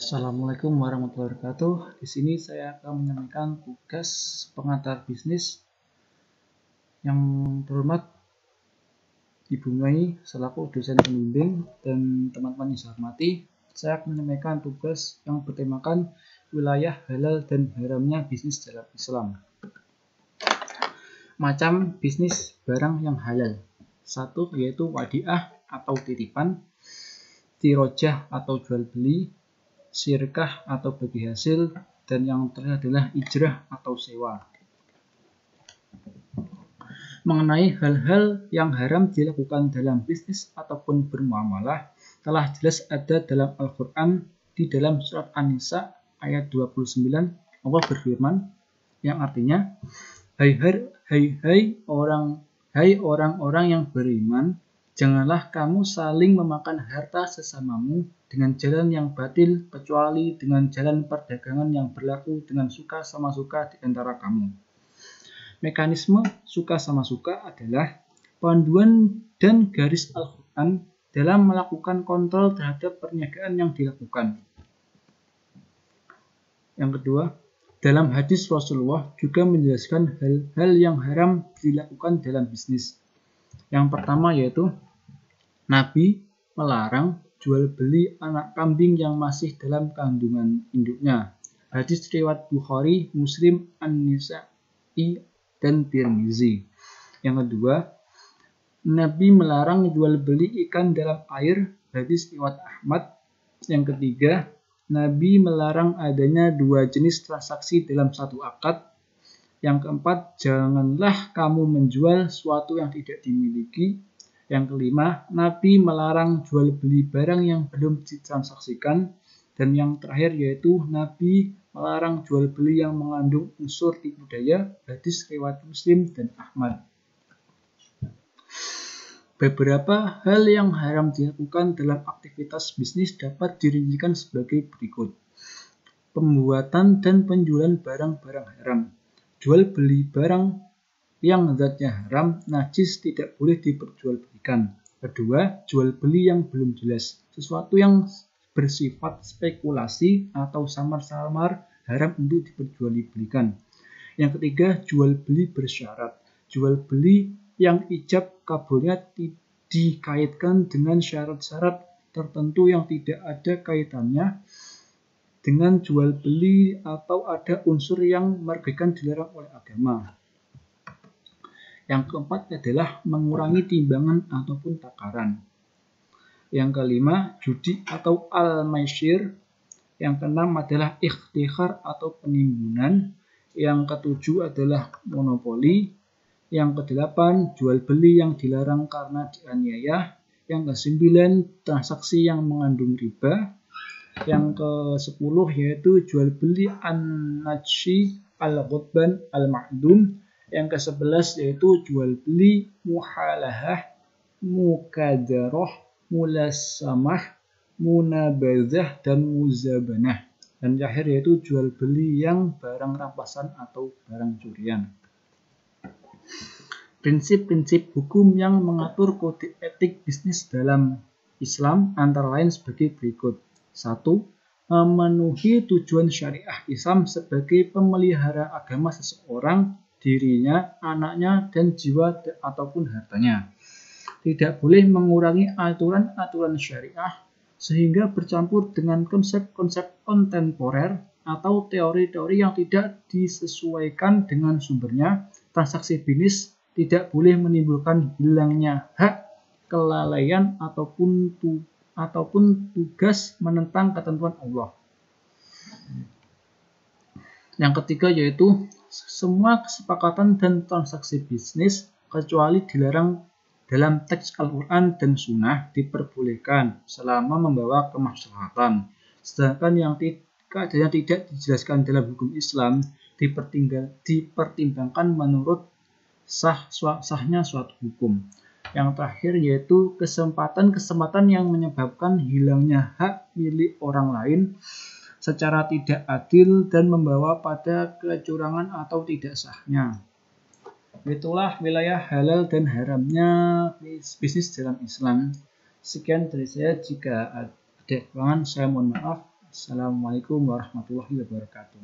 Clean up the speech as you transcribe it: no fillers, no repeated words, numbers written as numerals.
Assalamualaikum warahmatullahi wabarakatuh. Di sini saya akan menyampaikan tugas pengantar bisnis. Yang terhormat Ibu Mai selaku dosen pembimbing dan teman-teman yang saya hormati, saya akan menyampaikan tugas yang bertemakan wilayah halal dan haramnya bisnis dalam Islam. Macam bisnis barang yang halal. Satu yaitu wadiah atau titipan, tirojah atau jual beli, syirkah atau bagi hasil, dan yang terakhir adalah ijrah atau sewa. Mengenai hal-hal yang haram dilakukan dalam bisnis ataupun bermuamalah telah jelas ada dalam Al-Quran di dalam surat An-Nisa ayat 29. Allah berfirman yang artinya, Hai orang-orang yang beriman, janganlah kamu saling memakan harta sesamamu dengan jalan yang batil kecuali dengan jalan perdagangan yang berlaku dengan suka sama suka di antara kamu. Mekanisme suka sama suka adalah panduan dan garis Al-Quran dalam melakukan kontrol terhadap perniagaan yang dilakukan. Yang kedua, dalam hadis Rasulullah juga menjelaskan hal-hal yang haram dilakukan dalam bisnis. Yang pertama yaitu Nabi melarang jual beli anak kambing yang masih dalam kandungan induknya. Hadis riwayat Bukhari, Muslim, An-Nisa'i, dan Tirmizi. Yang kedua, Nabi melarang jual beli ikan dalam air. Hadis riwayat Ahmad. Yang ketiga, Nabi melarang adanya dua jenis transaksi dalam satu akad. Yang keempat, janganlah kamu menjual sesuatu yang tidak dimiliki. Yang kelima, Nabi melarang jual beli barang yang belum ditransaksikan. Dan yang terakhir yaitu Nabi melarang jual beli yang mengandung unsur tipu daya. Hadis riwayat Muslim dan Ahmad. Beberapa hal yang haram dilakukan dalam aktivitas bisnis dapat dirincikan sebagai berikut. Pembuatan dan penjualan barang-barang haram. Jual beli barang yang zatnya haram, najis, tidak boleh diperjualbelikan. Kedua, jual beli yang belum jelas. Sesuatu yang bersifat spekulasi atau samar-samar haram untuk diperjualbelikan. Yang ketiga, jual beli bersyarat. Jual beli yang ijab kabulnya dikaitkan dengan syarat-syarat tertentu yang tidak ada kaitannya dengan jual beli atau ada unsur yang merugikan dilarang oleh agama. Yang keempat adalah mengurangi timbangan ataupun takaran. Yang kelima, judi atau al-maisir. Yang keenam adalah ikhtikhar atau penimbunan. Yang ketujuh adalah monopoli. Yang kedelapan, jual beli yang dilarang karena dianiaya. Yang kesembilan, transaksi yang mengandung riba. Yang ke-10 yaitu jual beli an-najshi al-ghutban al-ma'dum. Yang ke-11 yaitu jual beli muhalahah, mukadarah, mulasamah, munabadzah, dan muzabanah. Dan terakhir yaitu jual beli yang barang rampasan atau barang curian. Prinsip-prinsip hukum yang mengatur kode etik bisnis dalam Islam antara lain sebagai berikut. 1. Memenuhi tujuan syariah Islam sebagai pemelihara agama seseorang, dirinya, anaknya, dan jiwa ataupun hartanya. Tidak boleh mengurangi aturan-aturan syariah sehingga bercampur dengan konsep-konsep kontemporer atau teori-teori yang tidak disesuaikan dengan sumbernya. Transaksi bisnis tidak boleh menimbulkan hilangnya hak, kelalaian ataupun tugas menentang ketentuan Allah. Yang ketiga yaitu semua kesepakatan dan transaksi bisnis kecuali dilarang dalam teks Al-Quran dan Sunnah diperbolehkan selama membawa kemaslahatan. Sedangkan yang tidak dijelaskan dalam hukum Islam dipertimbangkan menurut sahnya suatu hukum. Yang terakhir yaitu kesempatan yang menyebabkan hilangnya hak milik orang lain secara tidak adil dan membawa pada kecurangan atau tidak sahnya. Itulah wilayah halal dan haramnya bisnis dalam Islam. Sekian dari saya, jika ada kekurangan saya mohon maaf. Assalamualaikum warahmatullahi wabarakatuh.